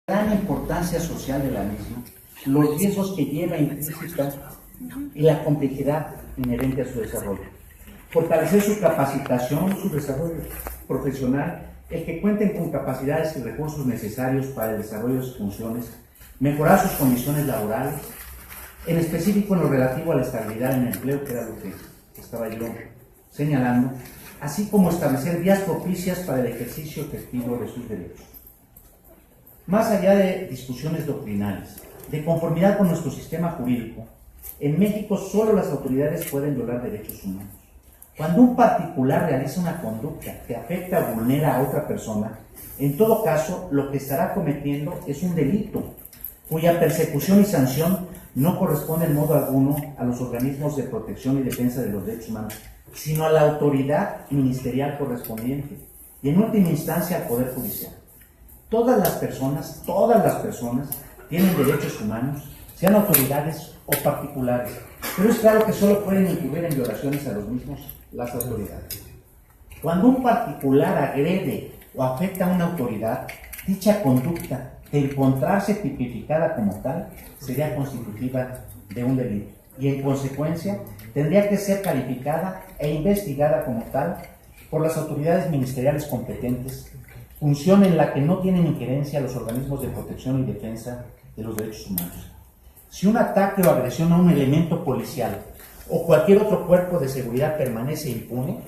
gran importancia social de la misma, los riesgos que lleva implícita y la complejidad inherente a su desarrollo. Fortalecer su capacitación, su desarrollo profesional, el que cuenten con capacidades y recursos necesarios para el desarrollo de sus funciones, mejorar sus condiciones laborales, en específico en lo relativo a la estabilidad en el empleo, que era lo que estaba yo señalando, así como establecer vías propicias para el ejercicio efectivo de sus derechos. Más allá de discusiones doctrinales, de conformidad con nuestro sistema jurídico, en México solo las autoridades pueden violar derechos humanos. Cuando un particular realiza una conducta que afecta o vulnera a otra persona, en todo caso, lo que estará cometiendo es un delito, cuya persecución y sanción no corresponde en modo alguno a los organismos de protección y defensa de los derechos humanos, sino a la autoridad ministerial correspondiente y en última instancia al Poder Judicial. Todas las personas tienen derechos humanos, sean autoridades o particulares, pero es claro que solo pueden incurrir en violaciones a los mismos las autoridades. Cuando un particular agrede o afecta a una autoridad, dicha conducta, de encontrarse tipificada como tal, sería constitutiva de un delito y en consecuencia tendría que ser calificada e investigada como tal por las autoridades ministeriales competentes, función en la que no tienen injerencia los organismos de protección y defensa de los derechos humanos. Si un ataque o agresión a un elemento policial o cualquier otro cuerpo de seguridad permanece impune,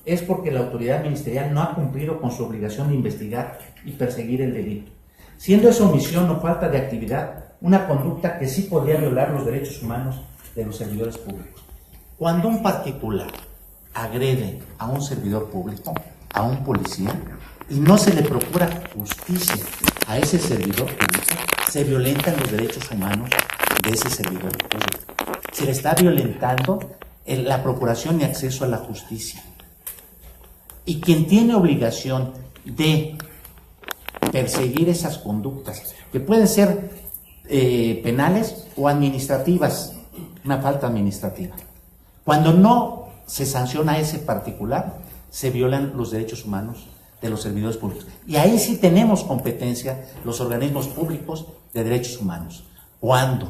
es porque la autoridad ministerial no ha cumplido con su obligación de investigar y perseguir el delito, siendo esa omisión o falta de actividad una conducta que sí podría violar los derechos humanos de los servidores públicos. Cuando un particular agrede a un servidor público, a un policía, y no se le procura justicia a ese servidor público, se violentan los derechos humanos de ese servidor público. Se le está violentando la procuración y acceso a la justicia. Y quien tiene obligación de perseguir esas conductas, que pueden ser penales o administrativas, una falta administrativa. Cuando no se sanciona a ese particular, se violan los derechos humanos de los servidores públicos. Y ahí sí tenemos competencia los organismos públicos de derechos humanos. Cuando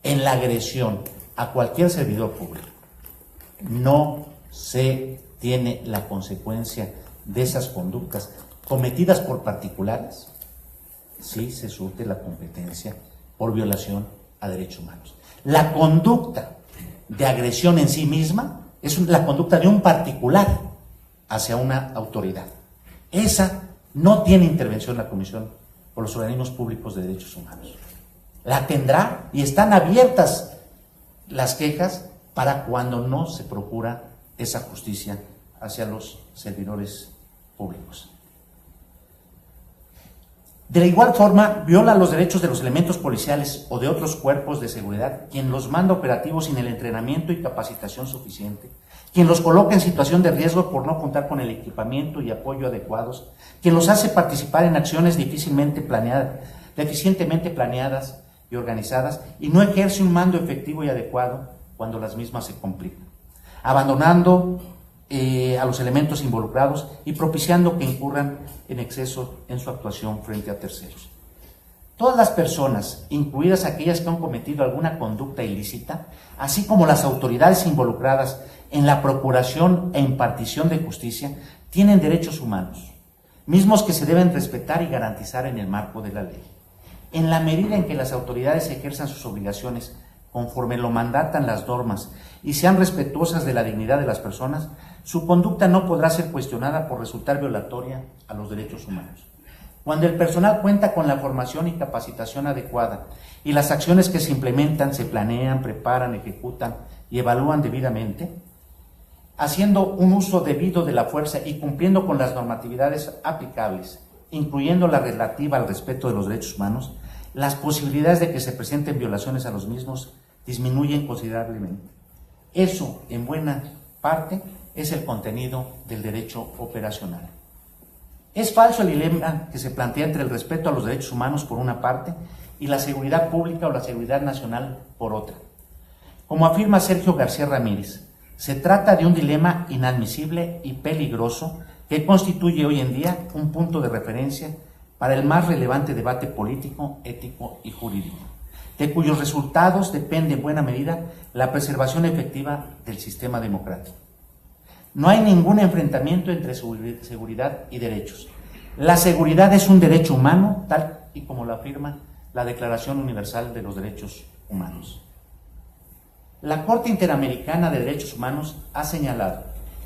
en la agresión a cualquier servidor público no se tiene la consecuencia de esas conductas cometidas por particulares, sí se surte la competencia por violación a derechos humanos. La conducta de agresión en sí misma es la conducta de un particular hacia una autoridad. Esa no tiene intervención la Comisión por los organismos públicos de derechos humanos. La tendrá y están abiertas las quejas para cuando no se procura esa justicia hacia los servidores públicos. De la igual forma, viola los derechos de los elementos policiales o de otros cuerpos de seguridad quien los manda operativos sin el entrenamiento y capacitación suficiente, quien los coloca en situación de riesgo por no contar con el equipamiento y apoyo adecuados, quien los hace participar en acciones deficientemente planeadas y organizadas y no ejerce un mando efectivo y adecuado cuando las mismas se complican, abandonando a los elementos involucrados y propiciando que incurran en exceso en su actuación frente a terceros. Todas las personas, incluidas aquellas que han cometido alguna conducta ilícita, así como las autoridades involucradas en la procuración e impartición de justicia, tienen derechos humanos, mismos que se deben respetar y garantizar en el marco de la ley. En la medida en que las autoridades ejerzan sus obligaciones conforme lo mandatan las normas y sean respetuosas de la dignidad de las personas, su conducta no podrá ser cuestionada por resultar violatoria a los derechos humanos. Cuando el personal cuenta con la formación y capacitación adecuada y las acciones que se implementan se planean, preparan, ejecutan y evalúan debidamente, haciendo un uso debido de la fuerza y cumpliendo con las normatividades aplicables, incluyendo la relativa al respeto de los derechos humanos, las posibilidades de que se presenten violaciones a los mismos disminuyen considerablemente. Eso, en buena parte, es el contenido del derecho operacional. Es falso el dilema que se plantea entre el respeto a los derechos humanos por una parte y la seguridad pública o la seguridad nacional por otra. Como afirma Sergio García Ramírez, se trata de un dilema inadmisible y peligroso que constituye hoy en día un punto de referencia para el más relevante debate político, ético y jurídico, de cuyos resultados depende en buena medida la preservación efectiva del sistema democrático. No hay ningún enfrentamiento entre seguridad y derechos. La seguridad es un derecho humano, tal y como lo afirma la Declaración Universal de los Derechos Humanos. La Corte Interamericana de Derechos Humanos ha señalado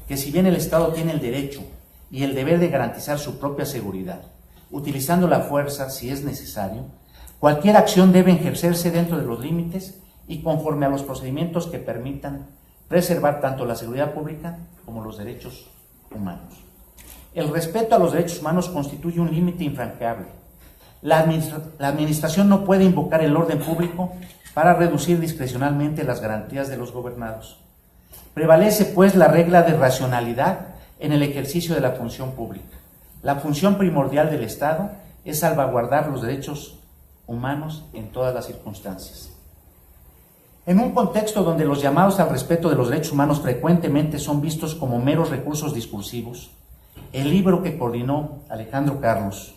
que si bien el Estado tiene el derecho y el deber de garantizar su propia seguridad, utilizando la fuerza si es necesario, cualquier acción debe ejercerse dentro de los límites y conforme a los procedimientos que permitan preservar tanto la seguridad pública como los derechos humanos. El respeto a los derechos humanos constituye un límite infranqueable. La administración no puede invocar el orden público para reducir discrecionalmente las garantías de los gobernados. Prevalece, pues, la regla de racionalidad en el ejercicio de la función pública. La función primordial del Estado es salvaguardar los derechos humanos en todas las circunstancias. En un contexto donde los llamados al respeto de los derechos humanos frecuentemente son vistos como meros recursos discursivos, el libro que coordinó Alejandro Carlos,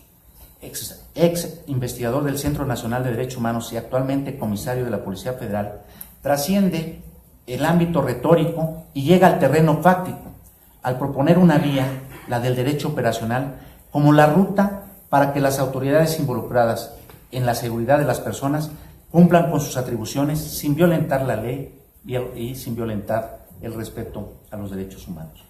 ex investigador del Centro Nacional de Derechos Humanos y actualmente comisario de la Policía Federal, trasciende el ámbito retórico y llega al terreno fáctico, al proponer una vía, la del derecho operacional, como la ruta para que las autoridades involucradas en la seguridad de las personas cumplan con sus atribuciones sin violentar la ley y sin violentar el respeto a los derechos humanos.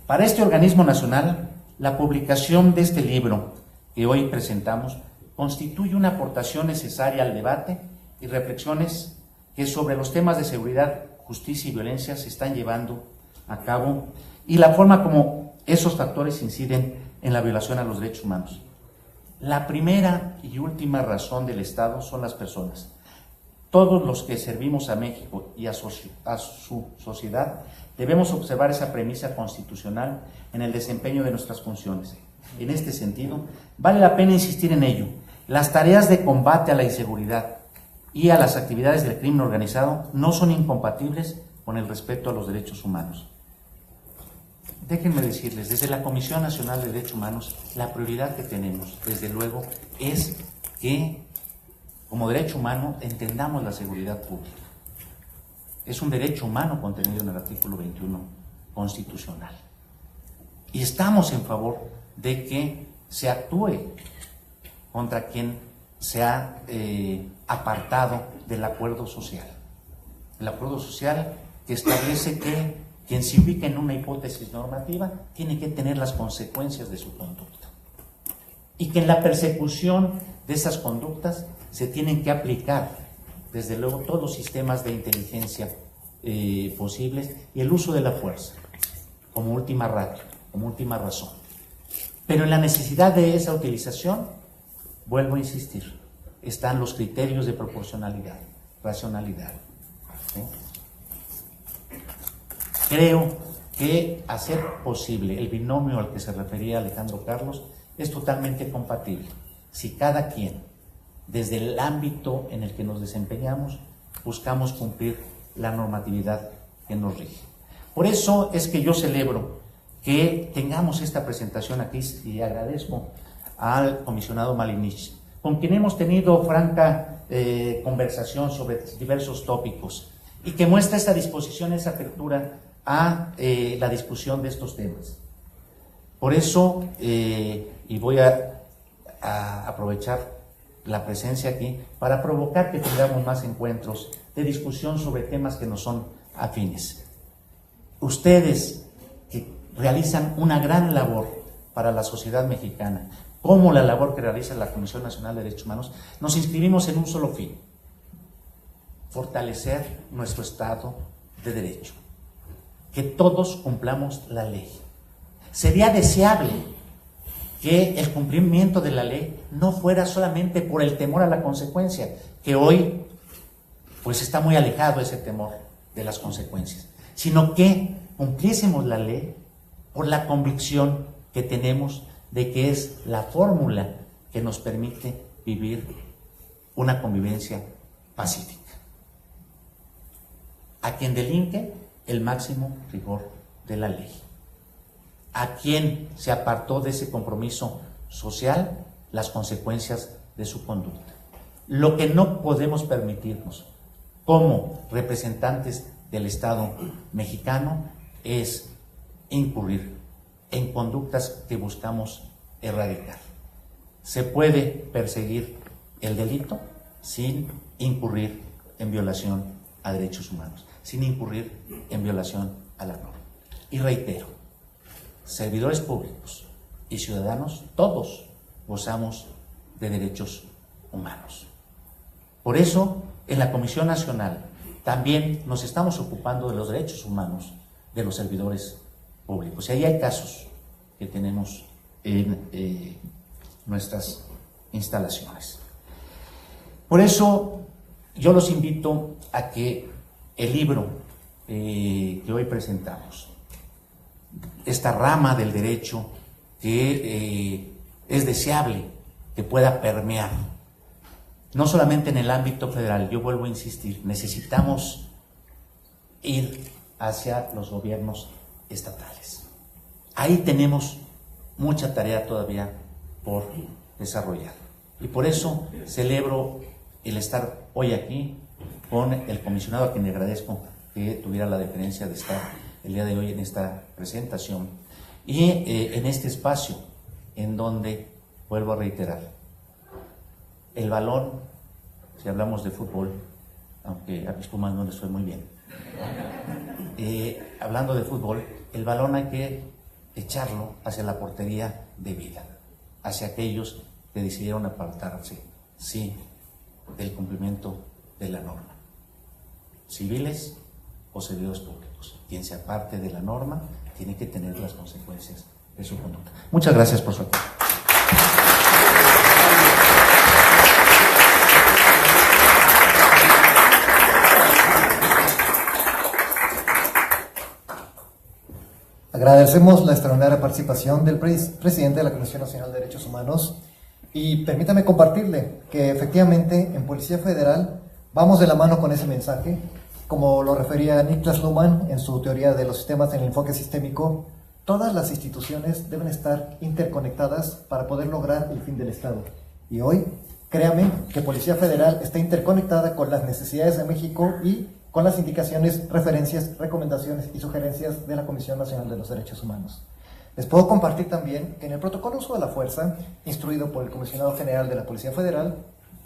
Para este organismo nacional, la publicación de este libro que hoy presentamos constituye una aportación necesaria al debate y reflexiones que sobre los temas de seguridad, justicia y violencia se están llevando a cabo y la forma como esos factores inciden en la violación a los derechos humanos. La primera y última razón del Estado son las personas. Todos los que servimos a México y a su sociedad debemos observar esa premisa constitucional en el desempeño de nuestras funciones. En este sentido, vale la pena insistir en ello. Las tareas de combate a la inseguridad y a las actividades del crimen organizado no son incompatibles con el respeto a los derechos humanos. Déjenme decirles, desde la Comisión Nacional de Derechos Humanos, la prioridad que tenemos, desde luego, es que como derecho humano entendamos la seguridad pública. Es un derecho humano contenido en el artículo 21 constitucional. Y estamos en favor de que se actúe contra quien se ha apartado del acuerdo social. El acuerdo social que establece que quien se ubica en una hipótesis normativa tiene que tener las consecuencias de su conducta. Y que en la persecución de esas conductas se tienen que aplicar, desde luego, todos los sistemas de inteligencia posibles y el uso de la fuerza como última ratio, como última razón. Pero en la necesidad de esa utilización, vuelvo a insistir, están los criterios de proporcionalidad, racionalidad. ¿Sí? Creo que hacer posible el binomio al que se refería Alejandro Carlos es totalmente compatible. Si cada quien, desde el ámbito en el que nos desempeñamos, buscamos cumplir la normatividad que nos rige. Por eso es que yo celebro que tengamos esta presentación aquí y agradezco al comisionado Malinich, con quien hemos tenido franca conversación sobre diversos tópicos y que muestra esa disposición, esa apertura a la discusión de estos temas. Por eso, y voy a aprovechar la presencia aquí para provocar que tengamos más encuentros de discusión sobre temas que nos son afines. Ustedes que realizan una gran labor para la sociedad mexicana, como la labor que realiza la Comisión Nacional de Derechos Humanos, nos inscribimos en un solo fin: fortalecer nuestro Estado de Derecho, que todos cumplamos la ley. Sería deseable que el cumplimiento de la ley no fuera solamente por el temor a la consecuencia, que hoy pues está muy alejado ese temor de las consecuencias, sino que cumpliésemos la ley por la convicción que tenemos de que es la fórmula que nos permite vivir una convivencia pacífica. A quien delinque, el máximo rigor de la ley. A quien se apartó de ese compromiso social, las consecuencias de su conducta. Lo que no podemos permitirnos como representantes del Estado mexicano es incurrir en conductas que buscamos erradicar. Se puede perseguir el delito sin incurrir en violación a derechos humanos, sin incurrir en violación a la norma. Y reitero, servidores públicos y ciudadanos, todos gozamos de derechos humanos. Por eso, en la Comisión Nacional también nos estamos ocupando de los derechos humanos de los servidores públicos. Y ahí hay casos que tenemos en nuestras instalaciones. Por eso, yo los invito a que el libro que hoy presentamos, esta rama del derecho que es deseable que pueda permear, no solamente en el ámbito federal, yo vuelvo a insistir, necesitamos ir hacia los gobiernos estatales. Ahí tenemos mucha tarea todavía por desarrollar. Y por eso celebro el estar hoy aquí con el comisionado, a quien le agradezco que tuviera la deferencia de estar el día de hoy en esta presentación y en este espacio en donde, vuelvo a reiterar, el balón, si hablamos de fútbol, aunque a mis Pumas no les fue muy bien, hablando de fútbol, el balón hay que echarlo hacia la portería de vida, hacia aquellos que decidieron apartarse, sí, del cumplimiento de la norma, civiles o servidores públicos. Quien se aparte de la norma tiene que tener las consecuencias de su conducta. Muchas gracias por su atención. Agradecemos la extraordinaria participación del presidente de la Comisión Nacional de Derechos Humanos y permítame compartirle que efectivamente en Policía Federal vamos de la mano con ese mensaje. Como lo refería Niklas Luhmann en su teoría de los sistemas en el enfoque sistémico, todas las instituciones deben estar interconectadas para poder lograr el fin del Estado. Y hoy, créame que Policía Federal está interconectada con las necesidades de México y con las indicaciones, referencias, recomendaciones y sugerencias de la Comisión Nacional de los Derechos Humanos. Les puedo compartir también que en el protocolo de uso de la fuerza, instruido por el Comisionado General de la Policía Federal,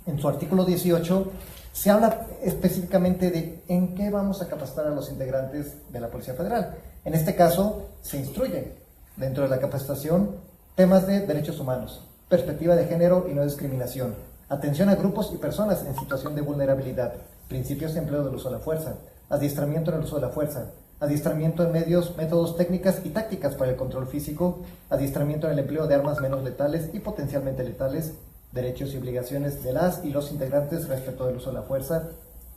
en su artículo 18, se habla específicamente de en qué vamos a capacitar a los integrantes de la Policía Federal. En este caso, se instruye dentro de la capacitación temas de derechos humanos, perspectiva de género y no discriminación, atención a grupos y personas en situación de vulnerabilidad, principios de empleo del uso de la fuerza, adiestramiento en el uso de la fuerza, adiestramiento en medios, métodos, técnicas y tácticas para el control físico, adiestramiento en el empleo de armas menos letales y potencialmente letales, derechos y obligaciones de las y los integrantes respecto del uso de la fuerza,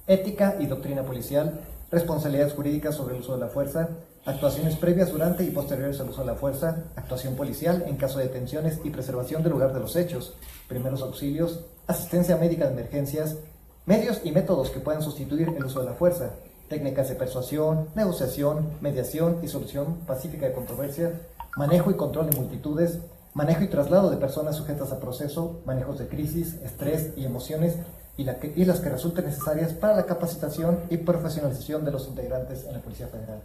ética y doctrina policial, responsabilidades jurídicas sobre el uso de la fuerza, actuaciones previas, durante y posteriores al uso de la fuerza, actuación policial en caso de detenciones y preservación del lugar de los hechos, primeros auxilios, asistencia médica de emergencias, medios y métodos que puedan sustituir el uso de la fuerza, técnicas de persuasión, negociación, mediación y solución pacífica de controversia, manejo y control de multitudes, manejo y traslado de personas sujetas a proceso, manejos de crisis, estrés y emociones y las que resulten necesarias para la capacitación y profesionalización de los integrantes en la Policía Federal.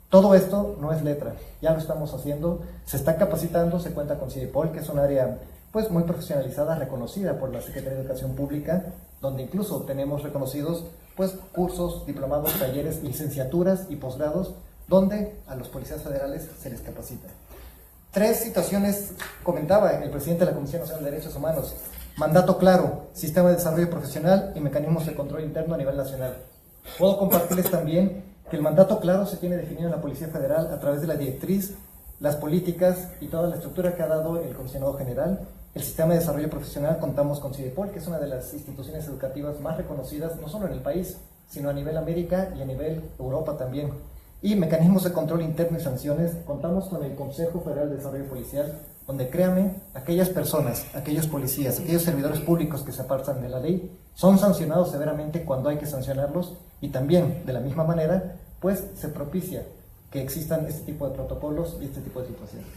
Todo esto no es letra, ya lo estamos haciendo, se está capacitando, se cuenta con CIDEPOL, que es un área pues muy profesionalizada, reconocida por la Secretaría de Educación Pública, donde incluso tenemos reconocidos pues cursos, diplomados, talleres, licenciaturas y posgrados, donde a los policías federales se les capacita. 3 situaciones comentaba el presidente de la Comisión Nacional de Derechos Humanos: mandato claro, sistema de desarrollo profesional y mecanismos de control interno a nivel nacional. Puedo compartirles también que el mandato claro se tiene definido en la Policía Federal a través de la directriz, las políticas y toda la estructura que ha dado el Comisionado General. El sistema de desarrollo profesional, contamos con CIDEPOL, que es una de las instituciones educativas más reconocidas, no solo en el país, sino a nivel América y a nivel Europa también. Y mecanismos de control interno y sanciones, contamos con el Consejo Federal de Desarrollo Policial, donde, créame, aquellas personas, aquellos policías, aquellos servidores públicos que se apartan de la ley, son sancionados severamente cuando hay que sancionarlos, y también, de la misma manera, pues se propicia que existan este tipo de protocolos y este tipo de situaciones.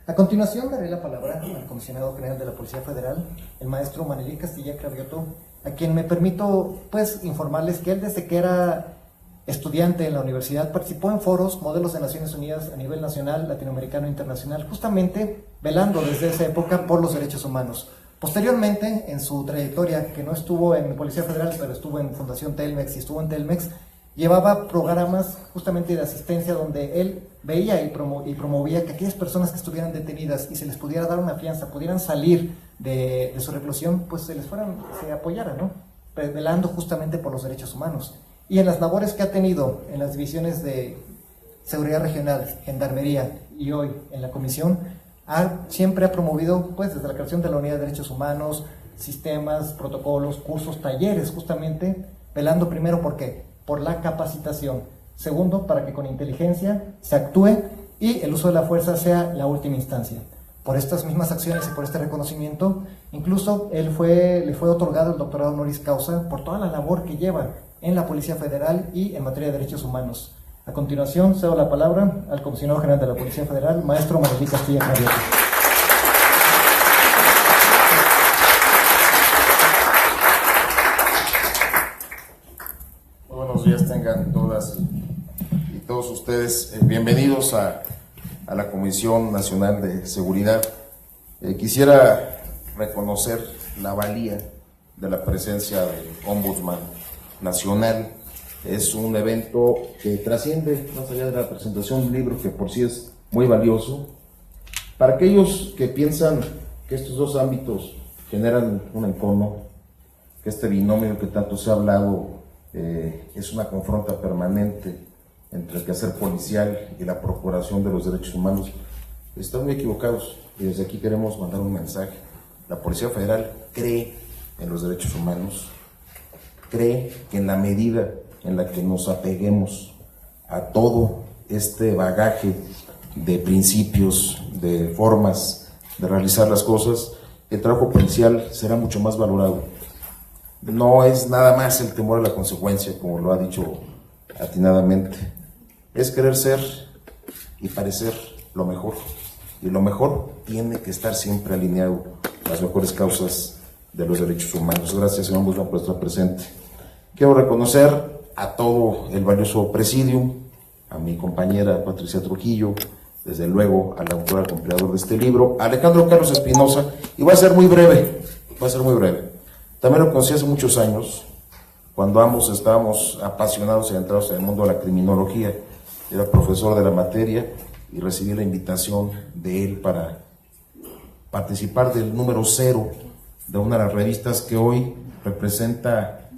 A continuación daré la palabra al comisionado general de la Policía Federal, el maestro Manelí Castilla Cravioto, a quien me permito informarles que él, desde que era estudiante en la universidad, participó en foros, modelos de Naciones Unidas a nivel nacional, latinoamericano e internacional, justamente velando desde esa época por los derechos humanos. Posteriormente, en su trayectoria, que no estuvo en Policía Federal, pero estuvo en Fundación Telmex y estuvo en Telmex, llevaba programas justamente de asistencia donde él veía y promovía que aquellas personas que estuvieran detenidas y se les pudiera dar una fianza, pudieran salir de su reclusión, pues se apoyara, ¿no? Velando justamente por los derechos humanos. Y en las labores que ha tenido en las divisiones de Seguridad Regional, Gendarmería y hoy en la Comisión, siempre ha promovido, pues desde la creación de la Unidad de Derechos Humanos, sistemas, protocolos, cursos, talleres, justamente, velando primero por la capacitación, segundo, para que con inteligencia se actúe y el uso de la fuerza sea la última instancia. Por estas mismas acciones y por este reconocimiento, incluso le fue otorgado el doctorado honoris causa por toda la labor que lleva en la Policía Federal y en materia de derechos humanos. A continuación, cedo la palabra al comisionado general de la Policía Federal, maestro Manelí Castilla Cravioto. Buenos días tengan todas y todos ustedes. Bienvenidos a la Comisión Nacional de Seguridad. Quisiera reconocer la valía de la presencia del Ombudsman Nacional. Es un evento que trasciende más allá de la presentación de un libro que por sí es muy valioso. Para aquellos que piensan que estos dos ámbitos generan un encono, que este binomio que tanto se ha hablado es una confronta permanente entre el quehacer policial y la procuración de los derechos humanos, están muy equivocados, y desde aquí queremos mandar un mensaje. La Policía Federal cree en los derechos humanos, cree que en la medida en la que nos apeguemos a todo este bagaje de principios, de formas de realizar las cosas, el trabajo policial será mucho más valorado. No es nada más el temor a la consecuencia, como lo ha dicho atinadamente, es querer ser y parecer lo mejor, y lo mejor tiene que estar siempre alineado a las mejores causas de los derechos humanos. Gracias, señor Ombudsman, por estar presente. Quiero reconocer a todo el valioso presidium, a mi compañera Patricia Trujillo, desde luego al autor, compilador de este libro, a Alejandro Carlos Espinosa, y va a ser muy breve. También lo conocí hace muchos años, cuando ambos estábamos apasionados y entrados en el mundo de la criminología. Era profesor de la materia y recibí la invitación de él para participar del número 0 de una de las revistas que hoy representa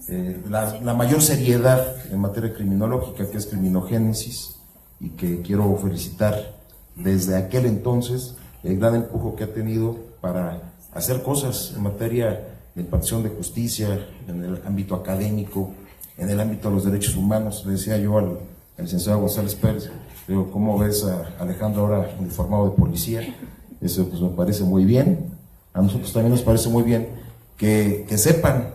la mayor seriedad en materia criminológica, que es Criminogénesis, y que quiero felicitar desde aquel entonces el gran empujo que ha tenido para hacer cosas en materia de impartición de justicia, en el ámbito académico, en el ámbito de los derechos humanos. Le decía yo al licenciado González Pérez, digo, ¿cómo ves a Alejandro ahora uniformado de policía? Eso pues me parece muy bien. A nosotros también nos parece muy bien que sepan,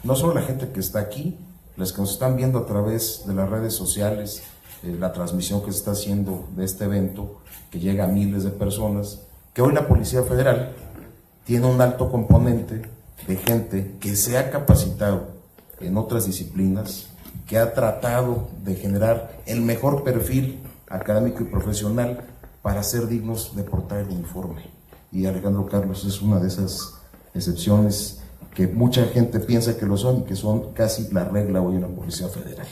no solo la gente que está aquí, las que nos están viendo a través de las redes sociales, la transmisión que se está haciendo de este evento, que llega a miles de personas, que hoy la Policía Federal tiene un alto componente de gente que se ha capacitado en otras disciplinas, que ha tratado de generar el mejor perfil académico y profesional para ser dignos de portar el uniforme. Y Alejandro Carlos es una de esas excepciones que mucha gente piensa que lo son y que son casi la regla hoy en la Policía Federal.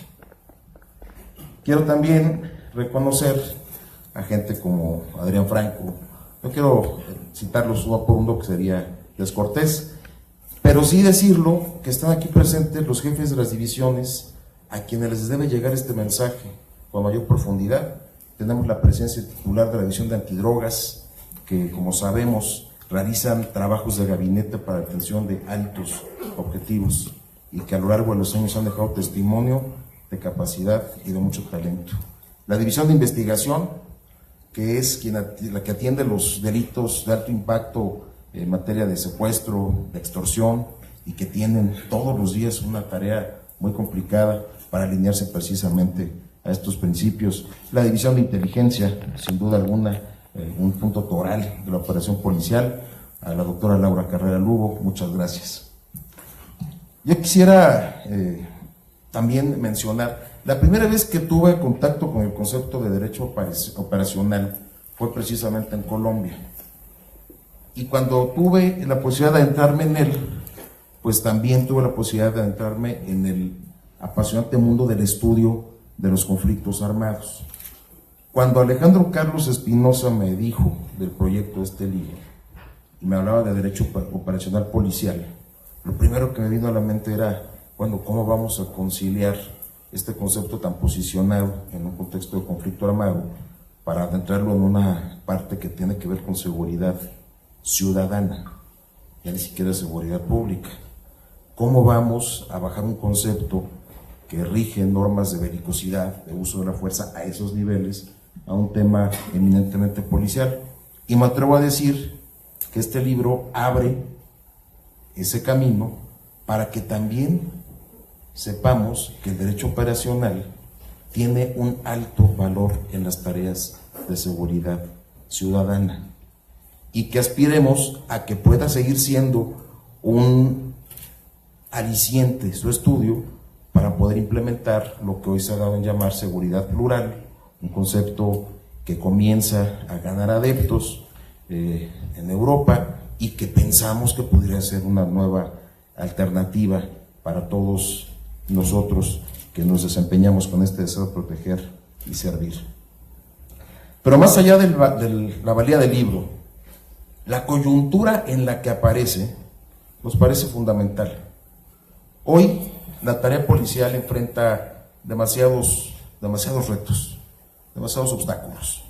Quiero también reconocer a gente como Adrián Franco. No quiero citarlos uno por uno, que sería descortés, pero sí decirlo que están aquí presentes los jefes de las divisiones a quienes les debe llegar este mensaje con mayor profundidad. Tenemos la presencia titular de la División de Antidrogas, que como sabemos realizan trabajos de gabinete para la atención de altos objetivos y que a lo largo de los años han dejado testimonio de capacidad y de mucho talento. La División de Investigación, que es la que atiende los delitos de alto impacto en materia de secuestro, de extorsión, y que tienen todos los días una tarea muy complicada para alinearse precisamente a estos principios. La División de Inteligencia, sin duda alguna, un punto toral de la operación policial, a la doctora Laura Carrera Lugo, muchas gracias. Yo quisiera también mencionar, la primera vez que tuve contacto con el concepto de derecho operacional fue precisamente en Colombia. Y cuando tuve la posibilidad de adentrarme en él, pues también tuve la posibilidad de adentrarme en el apasionante mundo del estudio de los conflictos armados. Cuando Alejandro Carlos Espinosa me dijo del proyecto de este libro y me hablaba de derecho operacional policial, lo primero que me vino a la mente era, bueno, ¿cómo vamos a conciliar este concepto tan posicionado en un contexto de conflicto armado para adentrarlo en una parte que tiene que ver con seguridad ciudadana, ya ni siquiera seguridad pública? ¿Cómo vamos a bajar un concepto que rige normas de belicosidad, de uso de la fuerza a esos niveles, a un tema eminentemente policial? Y me atrevo a decir que este libro abre ese camino para que también sepamos que el derecho operacional tiene un alto valor en las tareas de seguridad ciudadana y que aspiremos a que pueda seguir siendo un aliciente su estudio para poder implementar lo que hoy se ha dado en llamar seguridad plural, un concepto que comienza a ganar adeptos en Europa y que pensamos que podría ser una nueva alternativa para todos nosotros que nos desempeñamos con este deseo de proteger y servir. Pero más allá de la valía del libro, la coyuntura en la que aparece nos parece fundamental. Hoy la tarea policial enfrenta demasiados retos, demasiados obstáculos.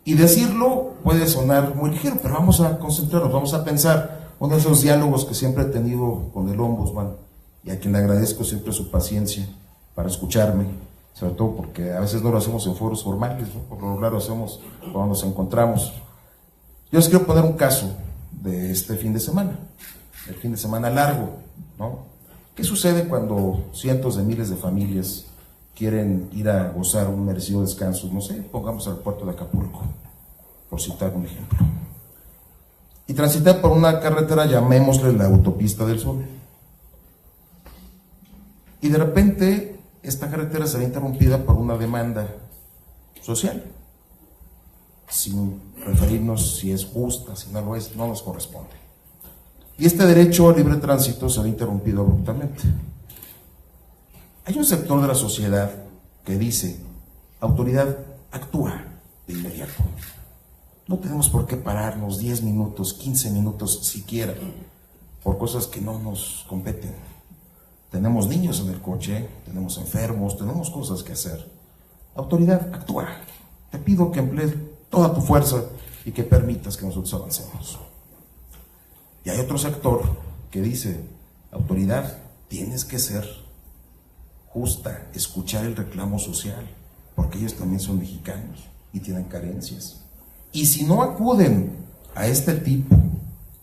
Y decirlo puede sonar muy ligero, pero vamos a concentrarnos, vamos a pensar uno de esos diálogos que siempre he tenido con el Ombudsman y a quien le agradezco siempre su paciencia para escucharme, sobre todo porque a veces no lo hacemos en foros formales, ¿no? Por lo regular lo hacemos cuando nos encontramos. Yo les quiero poner un caso de este fin de semana, el fin de semana largo, ¿no? ¿Qué sucede cuando cientos de miles de familias quieren ir a gozar un merecido descanso? No sé, pongamos al puerto de Acapulco, por citar un ejemplo. Y transitar por una carretera, llamémosle la Autopista del Sol. Y de repente, esta carretera se ve interrumpida por una demanda social, sin referirnos si es justa, si no lo es, no nos corresponde. Y este derecho al libre tránsito se ve interrumpido abruptamente. Hay un sector de la sociedad que dice, autoridad, actúa de inmediato. No tenemos por qué pararnos 10 minutos, 15 minutos siquiera, por cosas que no nos competen. Tenemos niños en el coche, tenemos enfermos, tenemos cosas que hacer. Autoridad, actúa. Te pido que emplees toda tu fuerza y que permitas que nosotros avancemos. Y hay otro sector que dice, autoridad, tienes que ser justa, escuchar el reclamo social, porque ellos también son mexicanos y tienen carencias. Y si no acuden a este tipo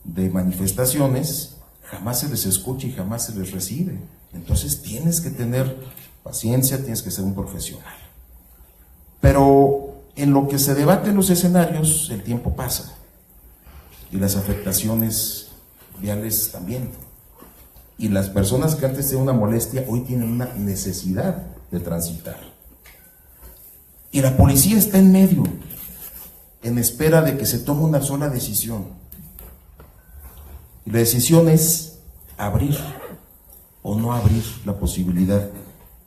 de manifestaciones, jamás se les escucha y jamás se les recibe. Entonces tienes que tener paciencia, tienes que ser un profesional. Pero en lo que se debate en los escenarios, el tiempo pasa y las afectaciones viales también. Y las personas que antes tenían una molestia, hoy tienen una necesidad de transitar. Y la policía está en medio, en espera de que se tome una sola decisión. Y la decisión es abrir o no abrir la posibilidad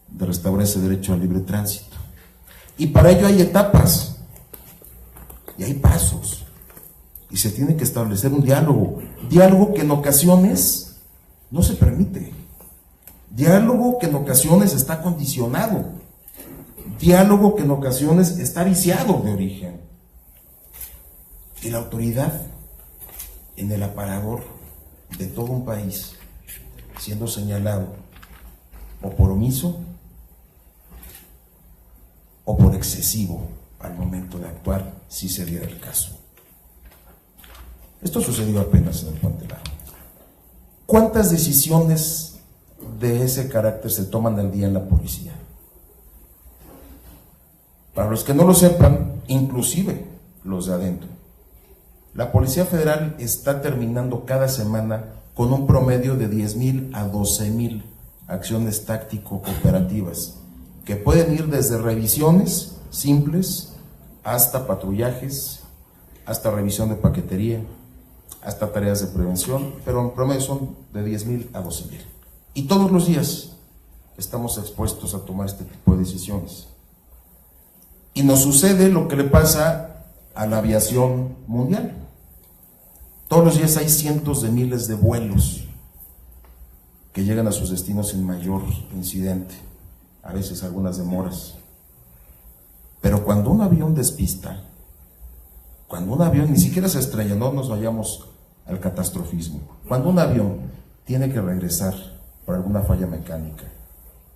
de restaurar ese derecho al libre tránsito. Y para ello hay etapas y hay pasos. Y se tiene que establecer un diálogo que en ocasiones no se permite, diálogo que en ocasiones está condicionado, diálogo que en ocasiones está viciado de origen. Y la autoridad en el aparador de todo un país siendo señalado o por omiso o por excesivo al momento de actuar, si se diera el caso. Esto sucedió apenas en el Puente Largo. ¿Cuántas decisiones de ese carácter se toman al día en la policía? Para los que no lo sepan, inclusive los de adentro. La Policía Federal está terminando cada semana con un promedio de 10,000 a 12,000 acciones táctico-operativas, que pueden ir desde revisiones simples hasta patrullajes, hasta revisión de paquetería, hasta tareas de prevención, pero en promedio son de 10,000 a 12,000. Y todos los días estamos expuestos a tomar este tipo de decisiones. Y nos sucede lo que le pasa a la aviación mundial. Todos los días hay cientos de miles de vuelos que llegan a sus destinos sin mayor incidente, a veces algunas demoras. Pero cuando un avión despista, cuando un avión ni siquiera se estrella, no nos vayamos al catastrofismo, cuando un avión tiene que regresar por alguna falla mecánica,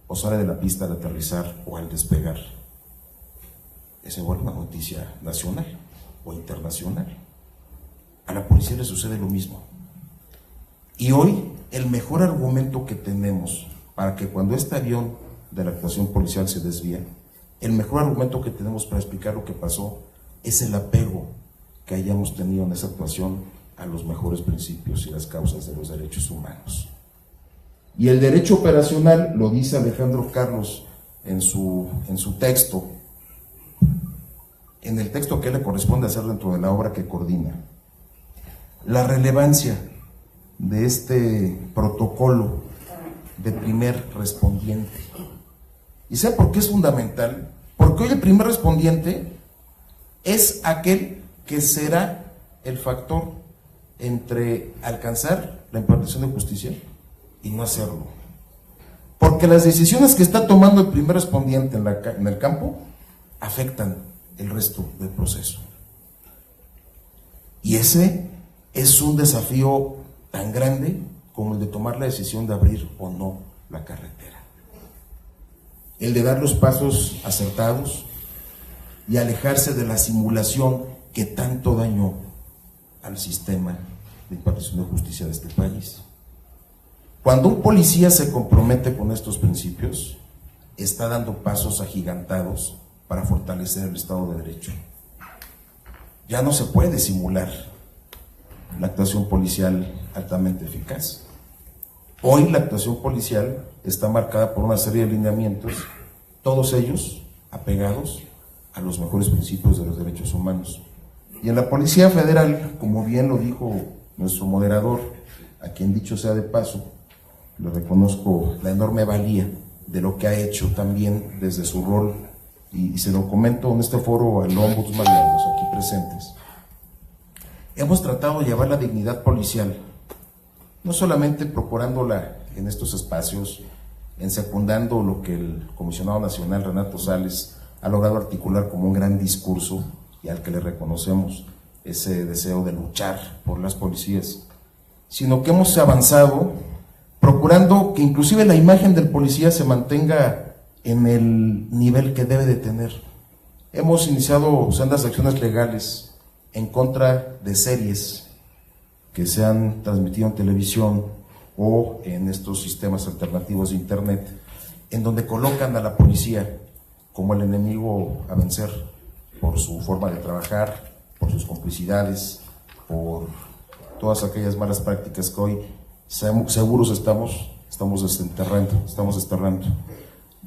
o sale de la pista al aterrizar o al despegar, se vuelve una noticia nacional o internacional. A la policía le sucede lo mismo. Y hoy el mejor argumento que tenemos para que cuando este avión de la actuación policial se desvía, el mejor argumento que tenemos para explicar lo que pasó es el apego que hayamos tenido en esa actuación a los mejores principios y las causas de los derechos humanos. Y el derecho operacional, lo dice Alejandro Carlos en su texto, en el texto que le corresponde hacer dentro de la obra que coordina. La relevancia de este protocolo de primer respondiente. ¿Y sabe por qué es fundamental? Porque hoy el primer respondiente es aquel que será el factor entre alcanzar la impartición de justicia y no hacerlo. Porque las decisiones que está tomando el primer respondiente en el campo afectan el resto del proceso. Y ese es un desafío tan grande como el de tomar la decisión de abrir o no la carretera. El de dar los pasos acertados y alejarse de la simulación que tanto dañó al sistema de impartición de justicia de este país. Cuando un policía se compromete con estos principios, está dando pasos agigantados para fortalecer el Estado de Derecho. Ya no se puede simular la actuación policial altamente eficaz. Hoy la actuación policial está marcada por una serie de lineamientos, todos ellos apegados a los mejores principios de los derechos humanos. Y en la Policía Federal, como bien lo dijo nuestro moderador, a quien dicho sea de paso, le reconozco la enorme valía de lo que ha hecho también desde su rol, y se lo comento en este foro al Ombudsman y a los aquí presentes. Hemos tratado de llevar la dignidad policial, no solamente procurándola en estos espacios, en secundando lo que el comisionado nacional Renato Sales ha logrado articular como un gran discurso y al que le reconocemos ese deseo de luchar por las policías, sino que hemos avanzado procurando que inclusive la imagen del policía se mantenga en el nivel que debe de tener. Hemos iniciado sendas acciones legales en contra de series que se han transmitido en televisión o en estos sistemas alternativos de internet, en donde colocan a la policía como el enemigo a vencer por su forma de trabajar, por sus complicidades, por todas aquellas malas prácticas que hoy seguros estamos desterrando.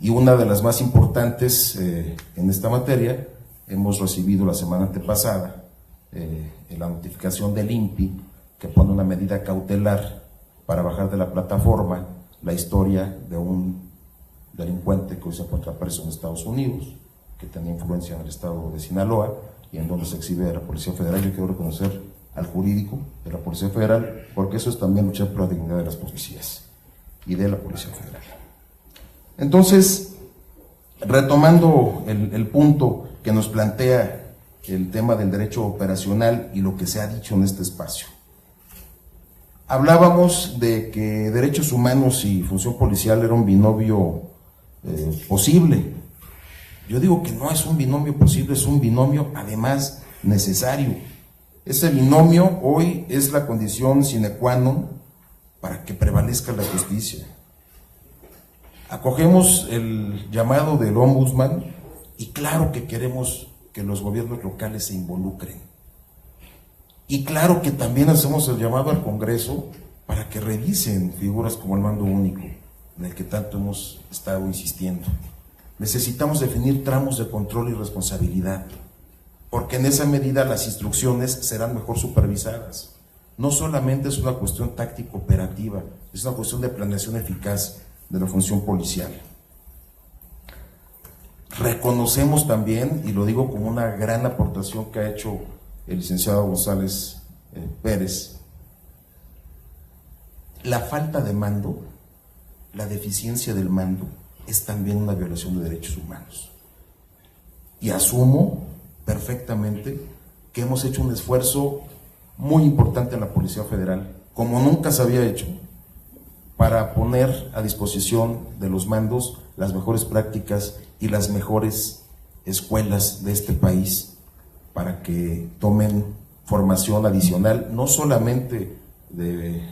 Y una de las más importantes en esta materia, hemos recibido la semana antepasada la notificación del INPI que pone una medida cautelar para bajar de la plataforma la historia de un delincuente que hoy se encuentra preso en Estados Unidos, que tenía influencia en el estado de Sinaloa y en donde se exhibe a la Policía Federal. Yo quiero reconocer al jurídico de la Policía Federal, porque eso es también luchar por la dignidad de las policías y de la Policía Federal. Entonces, retomando el punto que nos plantea el tema del derecho operacional y lo que se ha dicho en este espacio. Hablábamos de que derechos humanos y función policial era un binomio posible. Yo digo que no es un binomio posible, es un binomio además necesario. Ese binomio hoy es la condición sine qua non para que prevalezca la justicia. Acogemos el llamado del Ombudsman y claro que queremos que los gobiernos locales se involucren. Y claro que también hacemos el llamado al Congreso para que revisen figuras como el mando único, en el que tanto hemos estado insistiendo. Necesitamos definir tramos de control y responsabilidad, porque en esa medida las instrucciones serán mejor supervisadas. No solamente es una cuestión táctico-operativa, es una cuestión de planeación eficaz de la función policial. Reconocemos también, y lo digo como una gran aportación que ha hecho el licenciado González Pérez, la falta de mando, la deficiencia del mando, es también una violación de derechos humanos. Y asumo perfectamente que hemos hecho un esfuerzo muy importante en la Policía Federal, como nunca se había hecho, para poner a disposición de los mandos las mejores prácticas y las mejores escuelas de este país, para que tomen formación adicional, no solamente de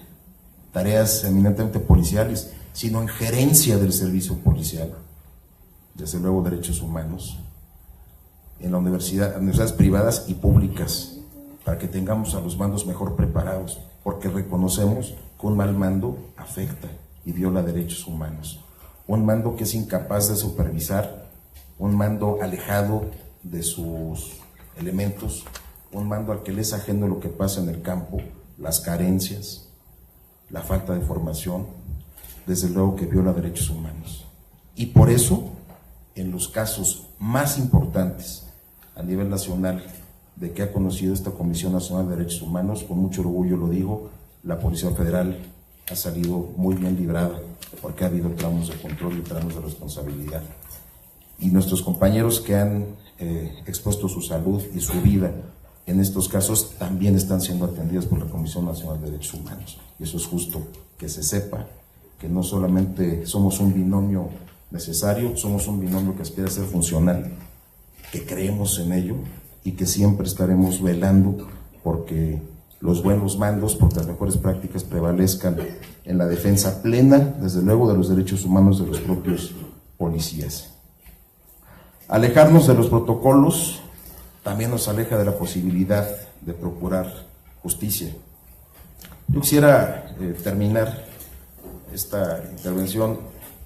tareas eminentemente policiales, sino en gerencia del servicio policial, desde luego derechos humanos, en universidades privadas y públicas, para que tengamos a los mandos mejor preparados, porque reconocemos que un mal mando afecta y viola derechos humanos. Un mando que es incapaz de supervisar, un mando alejado de sus elementos, un mando al que le es ajeno lo que pasa en el campo, las carencias, la falta de formación, desde luego que viola derechos humanos. Y por eso, en los casos más importantes a nivel nacional de que ha conocido esta Comisión Nacional de Derechos Humanos, con mucho orgullo lo digo, la Policía Federal ha salido muy bien librada, porque ha habido tramos de control y tramos de responsabilidad. Y nuestros compañeros que han expuesto su salud y su vida en estos casos también están siendo atendidos por la Comisión Nacional de Derechos Humanos. Y eso es justo que se sepa, que no solamente somos un binomio necesario, somos un binomio que aspira a ser funcional, que creemos en ello y que siempre estaremos velando porque los buenos mandos, porque las mejores prácticas prevalezcan en la defensa plena, desde luego, de los derechos humanos de los propios policías. Alejarnos de los protocolos también nos aleja de la posibilidad de procurar justicia. Yo quisiera terminar esta intervención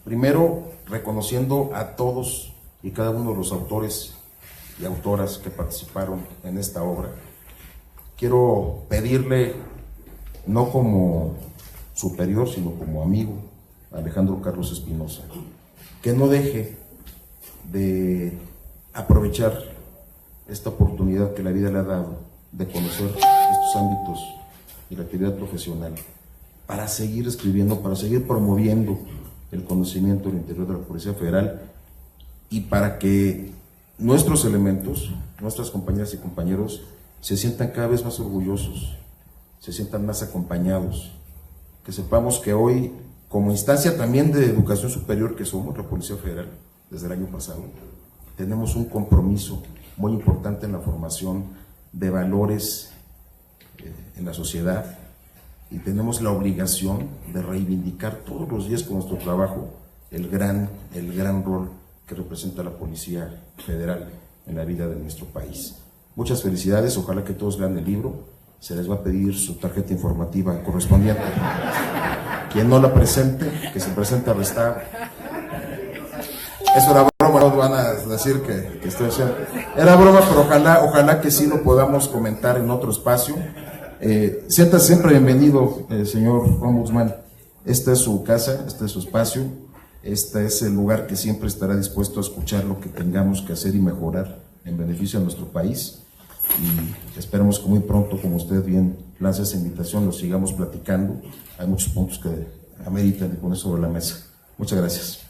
primero reconociendo a todos y cada uno de los autores y autoras que participaron en esta obra. Quiero pedirle, no como superior, sino como amigo, a Alejandro Carlos Espinosa, que no deje de aprovechar esta oportunidad que la vida le ha dado de conocer estos ámbitos y la actividad profesional, para seguir escribiendo, para seguir promoviendo el conocimiento del interior de la Policía Federal y para que nuestros elementos, nuestras compañeras y compañeros se sientan cada vez más orgullosos, se sientan más acompañados, que sepamos que hoy, como instancia también de educación superior que somos la Policía Federal desde el año pasado, tenemos un compromiso muy importante en la formación de valores en la sociedad y tenemos la obligación de reivindicar todos los días con nuestro trabajo el gran rol que representa la Policía Federal en la vida de nuestro país. Muchas felicidades, ojalá que todos lean el libro, se les va a pedir su tarjeta informativa correspondiente. Quien no la presente, que se presente arrestado. Eso era broma, no van a decir que estoy haciendo. Era broma, pero ojalá que sí lo podamos comentar en otro espacio. Siéntase siempre bienvenido, señor Ombudsman. Esta es su casa, este es su espacio, este es el lugar que siempre estará dispuesto a escuchar lo que tengamos que hacer y mejorar en beneficio de nuestro país. Y esperemos que muy pronto, como usted bien lanza esa invitación, lo sigamos platicando. Hay muchos puntos que ameritan de poner sobre la mesa. Muchas gracias.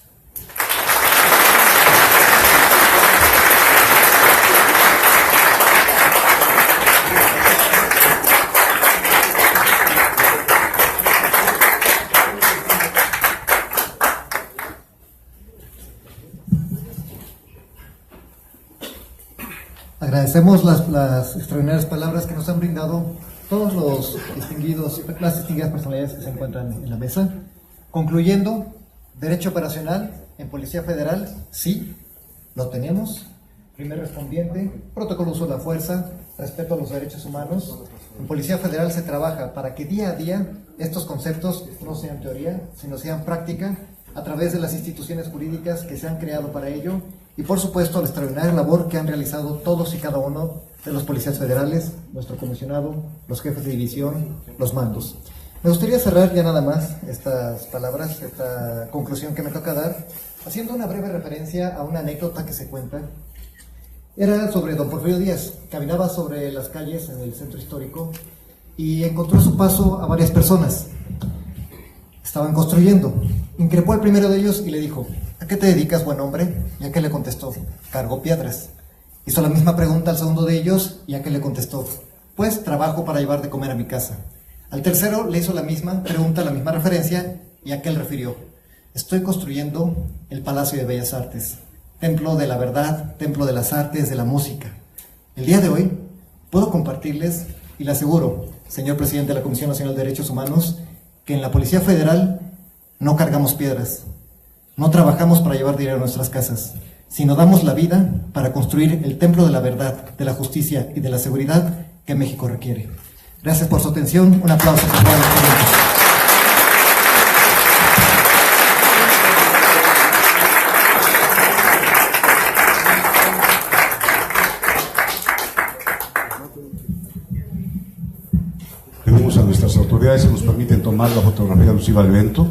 Agradecemos las extraordinarias palabras que nos han brindado todos las distinguidas personalidades que se encuentran en la mesa. Concluyendo, derecho operacional en Policía Federal, sí, lo tenemos. primer respondiente, protocolo de uso de la fuerza, respeto a los derechos humanos. En Policía Federal se trabaja para que día a día estos conceptos no sean teoría, sino sean práctica a través de las instituciones jurídicas que se han creado para ello y por supuesto la extraordinaria labor que han realizado todos y cada uno de los policías federales, nuestro comisionado, los jefes de división, los mandos. Me gustaría cerrar ya nada más estas palabras, esta conclusión que me toca dar, haciendo una breve referencia a una anécdota que se cuenta. Era sobre don Porfirio Díaz. Caminaba sobre las calles en el centro histórico y encontró a su paso a varias personas. Estaban construyendo. Increpó al primero de ellos y le dijo: ¿a qué te dedicas, buen hombre? Y aquel le contestó: cargo piedras. Hizo la misma pregunta al segundo de ellos y aquel le contestó: pues trabajo para llevar de comer a mi casa. Al tercero le hizo la misma pregunta, la misma referencia, y aquel refirió: estoy construyendo el Palacio de Bellas Artes, templo de la verdad, templo de las artes, de la música. El día de hoy puedo compartirles, y le aseguro, señor presidente de la Comisión Nacional de Derechos Humanos, que en la Policía Federal no cargamos piedras, no trabajamos para llevar dinero a nuestras casas, sino damos la vida para construir el templo de la verdad, de la justicia y de la seguridad que México requiere. Gracias por su atención. Un aplauso por todos los presentes. Pedimos a nuestras autoridades si nos permiten tomar la fotografía alusiva al evento.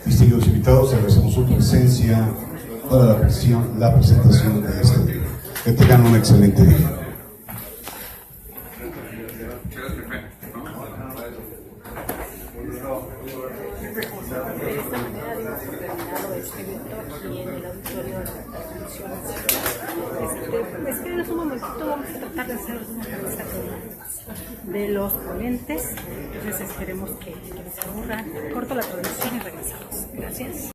Distinguidos invitados, agradecemos su presencia para la presentación de este libro. Que tengan un excelente día. Espérenos un momentito, vamos a tratar de hacer una conversación de los ponentes, entonces esperemos que les aburra. Corto la transmisión y regresamos. Gracias.